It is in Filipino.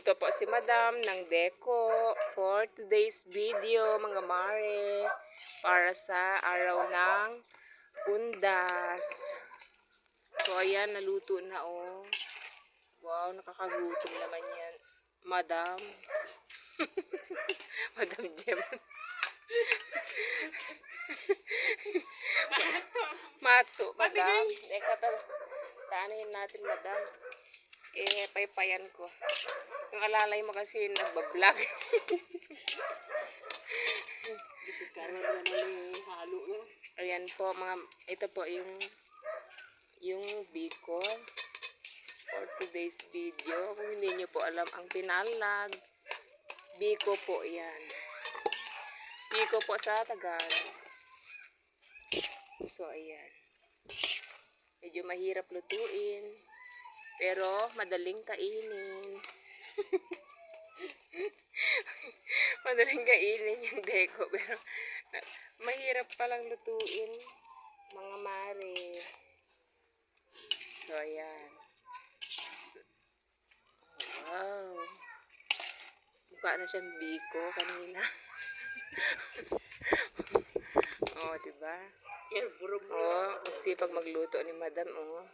Nagluto po si Madam ng deko for today's video, mga mare, para sa araw ng undas. So, ayan, naluto na, oh. Wow, nakakagutom naman yan. Madam. Madam Jem. Mato, Madam. Teka, taanin natin, Madam. Paypayan ko. Yung alalay mo kasi nagbablog. Ayan po, ito po yung biko for today's video. Kung hindi nyo po alam ang pinalag, biko po yan. Biko po sa Tagalog. So, ayan. Medyo mahirap lutuin, pero madaling kainin. Madaling kainin yung deko, pero mahirap palang lutuin, mga mare. So, ayan. Wow. Mukha na siyang biko kanina. Oh, diba? Oh, kasi pag magluto ni Madam, oh.